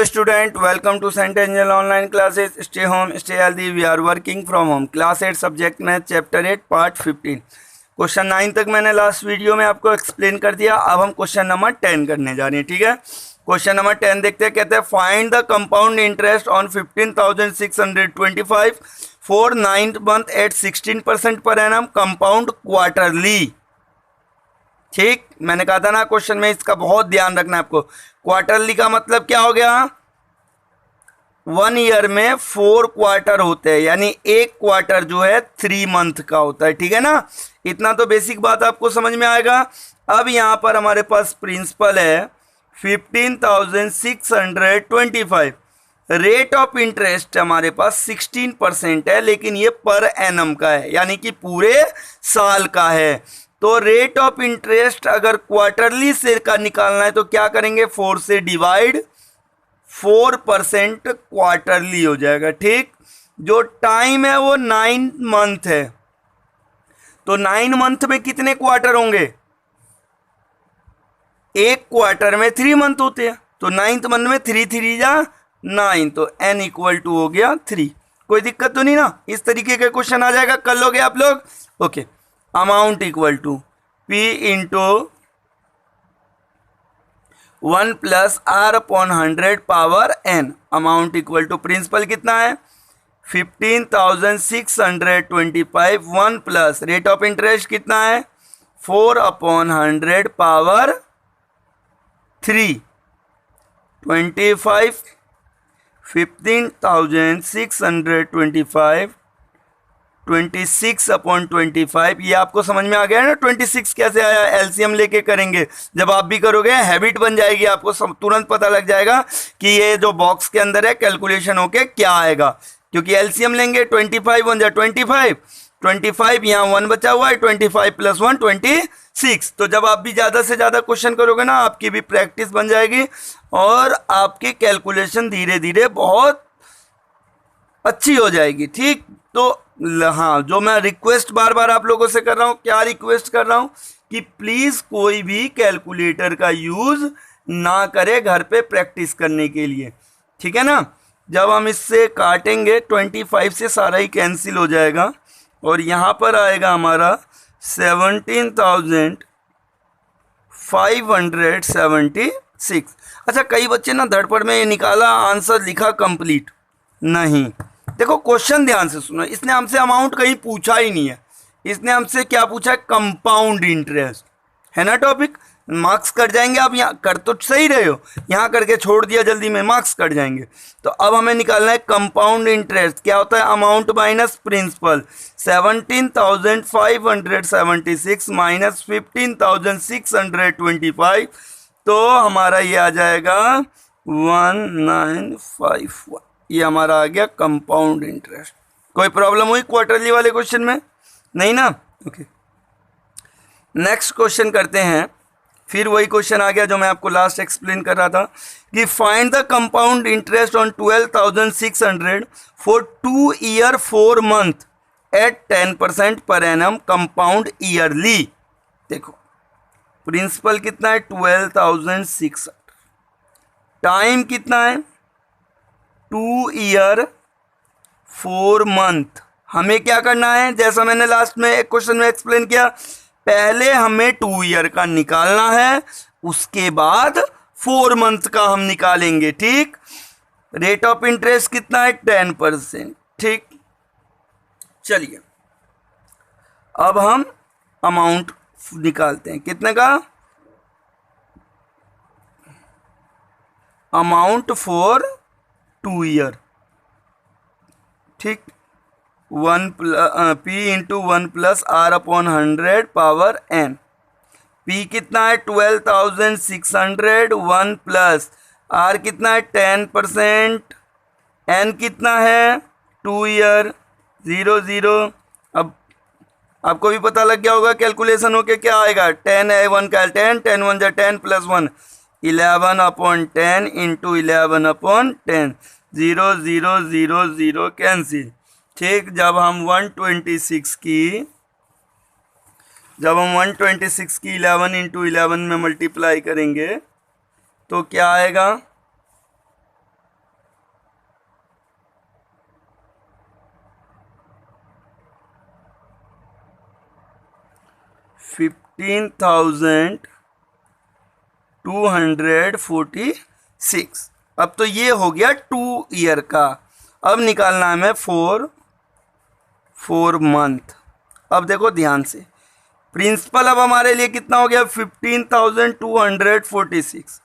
Hello student, welcome to St. Angel online classes. Stay home, stay healthy. We are working from home. Class 8 subject math chapter 8 part 15. Question 9 तक मैंने last video में आपको explain कर दिया. अब हम question number 10 करने जा रहे हैं. ठीक है, क्वेश्चन नंबर 10 देखते हैं. कहते हैं find the compound interest on 15,625 for 9th month at 16% per annum compound quarterly. ठीक, मैंने कहा था ना क्वेश्चन में इसका बहुत ध्यान रखना है आपको. क्वार्टरली का मतलब क्या हो गया? 1 ईयर में 4 क्वार्टर होते हैं, यानी एक क्वार्टर जो है 3 मंथ का होता है. ठीक है ना, इतना तो बेसिक बात आपको समझ में आएगा. अब यहां पर हमारे पास प्रिंसिपल है 15,625. रेट ऑफ इंटरेस्ट हमारे पास 16% है, लेकिन ये पर एनम का है, यानी कि पूरे साल का है. तो रेट ऑफ इंटरेस्ट अगर क्वार्टरली से का निकालना है तो क्या करेंगे? 4 से डिवाइड, 4% क्वार्टरली हो जाएगा. ठीक, जो टाइम है वो 9 मंथ है. तो 9 मंथ में कितने क्वार्टर होंगे? एक क्वार्टर में 3 मंथ होते हैं. तो 9th मंथ में 3 3 जा 9, तो n इक्वल टू हो गया 3. कोई दिक्कत तो नहीं ना? इस तरीके का क्वेश्चन आ जाएगा, कर लोगे आप लोग. Okay, amount equal to P into 1 plus R upon 100 power n. Amount equal to principal कितना है? 15,625. 1 प्लस रेट ऑफ इंटरेस्ट कितना है? 4 अपॉन 100 पावर 3. 25. 15,625 26 अपॉन 25. ये आपको समझ में आ गया ना 26 कैसे आया? एलसीएम लेके करेंगे. जब आप भी करोगे हैबिट बन जाएगी, आपको तुरंत पता लग जाएगा कि ये जो बॉक्स के अंदर है कैलकुलेशन होके क्या आएगा, क्योंकि एलसीएम लेंगे. 25 1 जा 25, 25 यहाँ 1 बचा हुआ है, 25 प्लस 1 26. तो जब आप भी ज़्यादा से ज़्यादा क्वेश्चन करोगे ना, आपकी भी प्रैक्टिस बन जाएगी और आपकी कैलकुलेशन धीरे धीरे बहुत अच्छी हो जाएगी. ठीक, तो हाँ, जो मैं रिक्वेस्ट बार बार आप लोगों से कर रहा हूँ, क्या रिक्वेस्ट कर रहा हूँ कि प्लीज़ कोई भी कैलकुलेटर का यूज़ ना करे घर पे प्रैक्टिस करने के लिए. ठीक है ना, जब हम इससे काटेंगे 25 से सारा ही कैंसिल हो जाएगा और यहाँ पर आएगा हमारा 17,576. अच्छा, कई बच्चे ना धड़पड़ में ये निकाला, आंसर लिखा कंप्लीट. नहीं, देखो क्वेश्चन ध्यान से सुनो. इसने हमसे अमाउंट कहीं पूछा ही नहीं है. इसने हमसे क्या पूछा है? कंपाउंड इंटरेस्ट है ना टॉपिक. मार्क्स कट जाएंगे. आप यहाँ कर तो सही रहे हो, यहाँ करके छोड़ दिया जल्दी में, मार्क्स कट जाएंगे. तो अब हमें निकालना है कंपाउंड इंटरेस्ट. क्या होता है? Amount minus principal. 17,576 माइनस 15,625, तो हमारा ये आ जाएगा 1951. ये हमारा आ गया कंपाउंड इंटरेस्ट. कोई प्रॉब्लम हुई क्वार्टरली वाले क्वेश्चन में? नहीं ना. ओके, नेक्स्ट क्वेश्चन करते हैं. फिर वही क्वेश्चन आ गया जो मैं आपको लास्ट एक्सप्लेन कर रहा था कि find the compound interest on 12,600 for 2 year 4 month at 10% per annum compound yearly. देखो प्रिंसिपल कितना है? 12,600. टाइम कितना है? 2 ईयर 4 मंथ. हमें क्या करना है? जैसा मैंने लास्ट में एक क्वेश्चन में एक्सप्लेन किया, पहले हमें 2 ईयर का निकालना है, उसके बाद 4 मंथ का हम निकालेंगे. ठीक, रेट ऑफ इंटरेस्ट कितना है? 10%. ठीक, चलिए अब हम अमाउंट निकालते हैं. कितने का? Amount for 2 year. ठीक, P into 1 plus R upon 100 power n. P कितना है? 12,600. 1 प्लस R कितना है? 10%. n कितना है? 2 ईयर. 0 0. अब आपको भी पता लग गया होगा कैलकुलेशन होके क्या आएगा? 10 है 1 का 10, 10 1 जा 10 plus 1 11 upon 10 into 11 upon 10. 0 0 0 0 cancel. ठीक, जब हम 126 की 11 इंटू 11 में मल्टीप्लाई करेंगे तो क्या आएगा? 15,246। अब तो ये हो गया 2 ईयर का। अब निकालना है हमें 4 मंथ। अब देखो ध्यान से, प्रिंसिपल अब हमारे लिए कितना हो गया 15,246।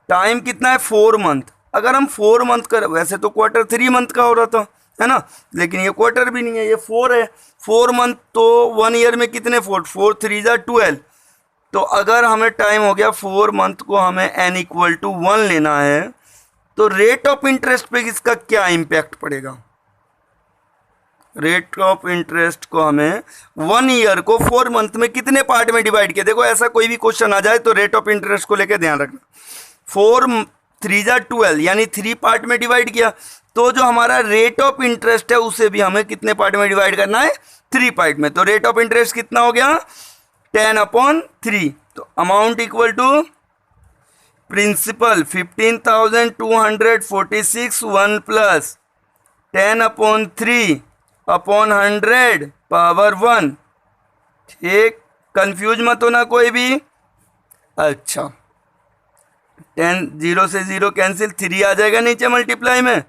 टाइम कितना है 4 मंथ। अगर हम 4 मंथ कर, वैसे तो क्वार्टर 3 मंथ का हो रहा था, है ना, लेकिन ये क्वार्टर भी नहीं है, ये 4 है। 4 मंथ तो 1 ईयर में कितने 4 3 जा 12। तो अगर हमें टाइम हो गया 4 मंथ को हमें n इक्वल टू 1 लेना है, तो रेट ऑफ इंटरेस्ट पे इसका क्या इम्पैक्ट पड़ेगा। रेट ऑफ इंटरेस्ट को हमें 1 ईयर को 4 मंथ में कितने पार्ट में डिवाइड किया। देखो ऐसा कोई भी क्वेश्चन आ जाए तो रेट ऑफ इंटरेस्ट को लेकर ध्यान रखना। 4 3 जा 12 यानी 3 पार्ट में डिवाइड किया, तो जो हमारा रेट ऑफ इंटरेस्ट है उसे भी हमें कितने पार्ट में डिवाइड करना है 3 पार्ट में। तो रेट ऑफ इंटरेस्ट कितना हो गया 10/3। तो amount equal to principal 15,246 1 plus 10/3/100 power 1। ठीक, कंफ्यूज मत होना कोई भी। अच्छा 10 0 से 0 कैंसिल, 3 आ जाएगा नीचे मल्टीप्लाई में।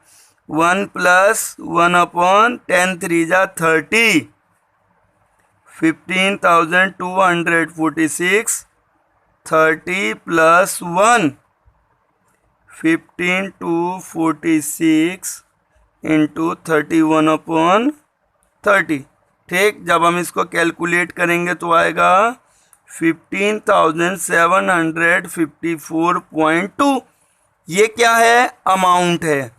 1 प्लस 1/10 3 जा 30। 15,246 30 प्लस 1 15,246 इंटू 31/30। ठीक, जब हम इसको कैलकुलेट करेंगे तो आएगा 15,754.2। ये क्या है अमाउंट है,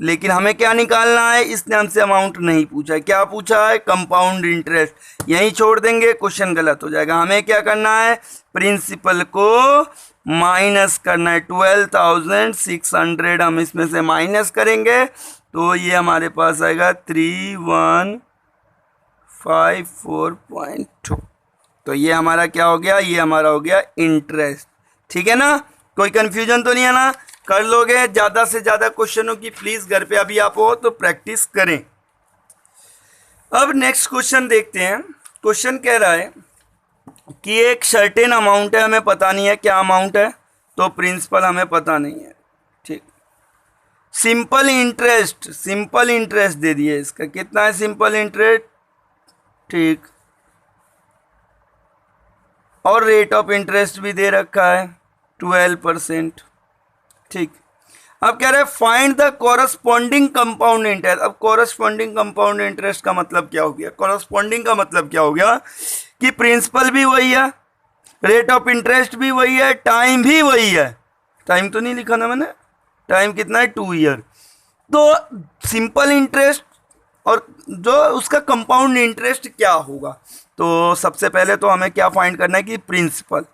लेकिन हमें क्या निकालना है, इसने हमसे अमाउंट नहीं पूछा है। क्या पूछा है कंपाउंड इंटरेस्ट। यहीं छोड़ देंगे, क्वेश्चन गलत हो जाएगा। हमें क्या करना है प्रिंसिपल को माइनस करना है। 12,600 हम इसमें से माइनस करेंगे तो ये हमारे पास आएगा 3154.2। तो ये हमारा क्या हो गया, ये हमारा हो गया इंटरेस्ट। ठीक है ना, कोई कंफ्यूजन तो नहीं है ना। कर लोगे। ज़्यादा से ज़्यादा क्वेश्चनों की प्लीज़ घर पे अभी आप हो तो प्रैक्टिस करें। अब नेक्स्ट क्वेश्चन देखते हैं। क्वेश्चन कह रहा है कि एक सर्टेन अमाउंट है, हमें पता नहीं है क्या अमाउंट है, तो प्रिंसिपल हमें पता नहीं है। ठीक, सिंपल इंटरेस्ट दे दिए। इसका कितना है सिंपल इंटरेस्ट। ठीक, और रेट ऑफ इंटरेस्ट भी दे रखा है 12%। ठीक, अब कह रहे हैं find the corresponding compound interest. अब कॉरस्पॉन्डिंग कंपाउंड इंटरेस्ट का मतलब क्या हो गया, कॉरस्पॉन्डिंग का मतलब क्या हो गया कि प्रिंसिपल भी वही है, रेट ऑफ इंटरेस्ट भी वही है, टाइम भी वही है। टाइम तो नहीं लिखा ना मैंने, टाइम कितना है 2 ईयर। तो सिंपल इंटरेस्ट और जो उसका कंपाउंड इंटरेस्ट क्या होगा। तो सबसे पहले तो हमें क्या फाइंड करना है कि प्रिंसिपल।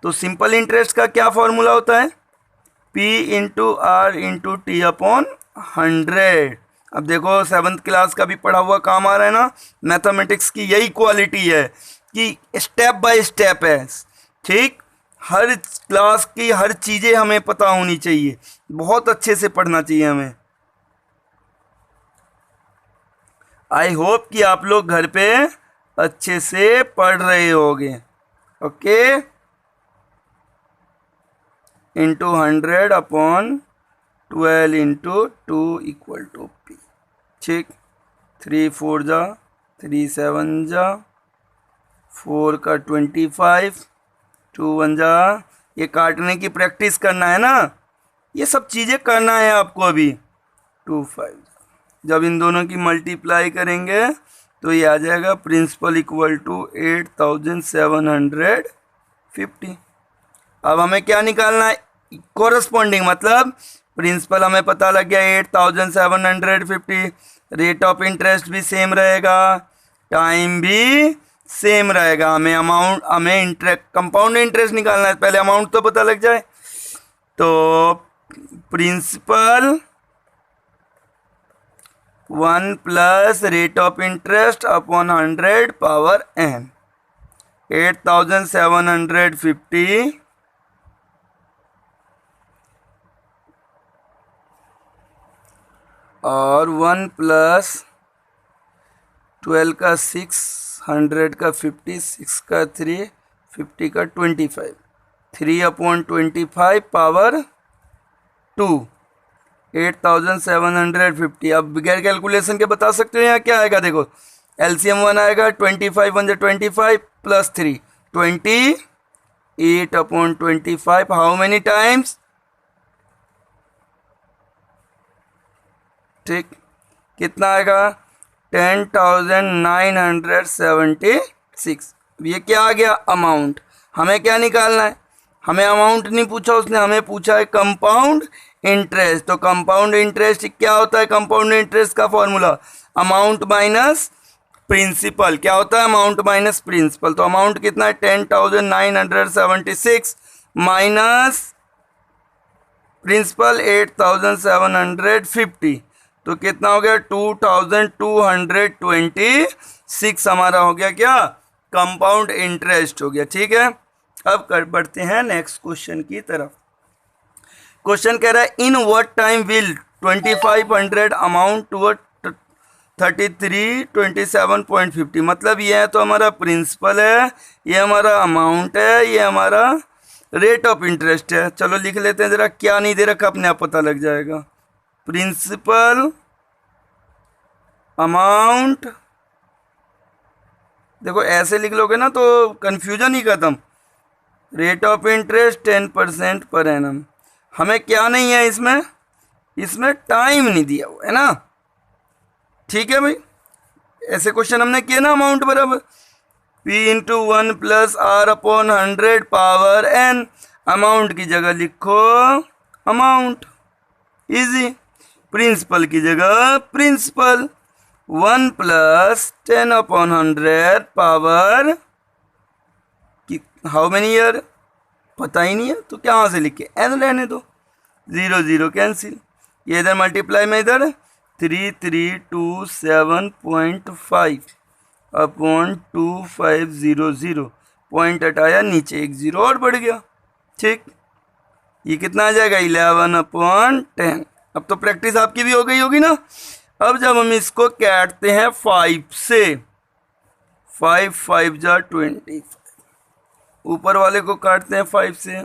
तो सिंपल इंटरेस्ट का क्या फॉर्मूला होता है P into are into T/100। अब देखो 7th क्लास का भी पढ़ा हुआ काम आ रहा है ना। मैथमेटिक्स की यही क्वालिटी है कि स्टेप बाय स्टेप है। ठीक, हर क्लास की हर चीज़ें हमें पता होनी चाहिए, बहुत अच्छे से पढ़ना चाहिए हमें। आई होप कि आप लोग घर पे अच्छे से पढ़ रहे होगे। Okay, into 100/12 into 2 equal to P। ठीक, 3 4 जा 3 7 जा 4 का 25 2 1 जा। ये काटने की प्रैक्टिस करना है ना, ये सब चीज़ें करना है आपको अभी। 2 5 जब इन दोनों की मल्टीप्लाई करेंगे तो ये आ जाएगा प्रिंसिपल इक्वल टू 8,750। अब हमें क्या निकालना है कोरस्पॉन्डिंग, मतलब प्रिंसिपल हमें पता लग गया 8,750। रेट ऑफ इंटरेस्ट भी सेम रहेगा, टाइम भी सेम रहेगा। हमें कंपाउंड इंटरेस्ट निकालना है, पहले अमाउंट तो पता लग जाए। तो principal 1 plus rate of interest upon 100 power n। 8,750 और 1 प्लस 12 का 6 100 का 50, 6 का 3, 50 का 25, 3/25 पावर 2, 8750। अब बगैर कैलकुलेशन के बता सकते हो यहाँ क्या आएगा, देखो LCM 1 आएगा, 25 1 25 प्लस 3, 28/25। हाउ मेनी टाइम्स, ठीक, कितना आएगा 10,976। ये क्या आ गया, अमाउंट। हमें क्या निकालना है, हमें अमाउंट नहीं पूछा उसने, हमें पूछा है कंपाउंड इंटरेस्ट। तो कंपाउंड इंटरेस्ट क्या होता है, कंपाउंड इंटरेस्ट का फॉर्मूला अमाउंट माइनस प्रिंसिपल। क्या होता है, अमाउंट माइनस प्रिंसिपल। तो अमाउंट कितना है 10,976 माइनस प्रिंसिपल 8,750, तो कितना हो गया 2,226 हमारा हो गया क्या, कंपाउंड इंटरेस्ट हो गया। ठीक है, अब बढ़ते हैं नेक्स्ट क्वेश्चन की तरफ। क्वेश्चन कह रहा है in what time will 2500 amount to 3327.50। मतलब ये है तो हमारा प्रिंसिपल है, ये हमारा अमाउंट है, ये हमारा रेट ऑफ इंटरेस्ट है। चलो लिख लेते हैं जरा, क्या नहीं दे रखा अपने आप पता लग जाएगा। प्रिंसिपल, अमाउंट, देखो ऐसे लिख लोगे ना तो कंफ्यूजन ही खत्म। Rate of interest 10% per annum. हमें क्या नहीं है इसमें, इसमें टाइम नहीं दिया हुआ है ना। ठीक है भाई, ऐसे क्वेश्चन हमने किए ना, अमाउंट बराबर P into 1 plus R/100 power n। Amount की जगह लिखो अमाउंट, इजी। प्रिंसिपल की जगह principal, 1 plus 10/100 power how many year, पता ही नहीं है तो क्या से लिखे n रहने दो, 0 0 कैंसिल, ये इधर मल्टीप्लाई में इधर 3327.5 अपॉन 2500, पॉइंट हटाया नीचे एक 0 और बढ़ गया। ठीक, ये कितना आ जाएगा 11/10। अब तो प्रैक्टिस आपकी भी हो गई होगी ना। अब जब हम इसको काटते हैं 5 से, 5 5 जा 25, ऊपर वाले को काटते हैं 5 से,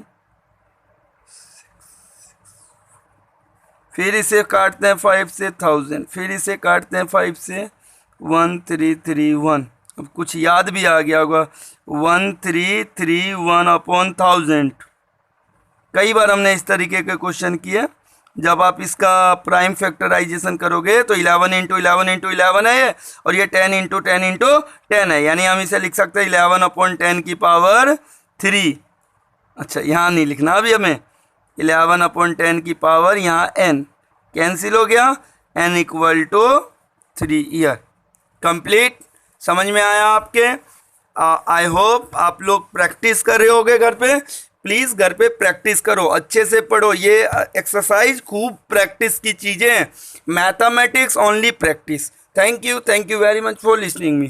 फिर इसे काटते हैं 5 से 1000, फिर इसे काटते हैं 5 से 1331। अब कुछ याद भी आ गया होगा, 1331/1000। कई बार हमने इस तरीके के क्वेश्चन किए। जब आप इसका प्राइम फैक्टराइजेशन करोगे तो 11 इंटू 11 इंटू 11 है ये, और ये 10 इंटू 10 इंटू 10 है, यानी हम इसे लिख सकते हैं 11/10 की पावर 3। अच्छा, यहाँ नहीं लिखना अभी हमें, 11/10 की पावर यहाँ n कैंसिल हो गया, n equal to 3 year. Complete, समझ में आया आपके? आई होप आप लोग प्रैक्टिस कर रहे होगे घर पे। प्लीज़ घर पे प्रैक्टिस करो, अच्छे से पढ़ो। ये एक्सरसाइज खूब प्रैक्टिस की चीज़ें हैं। Mathematics only practice. Thank you very much for listening me.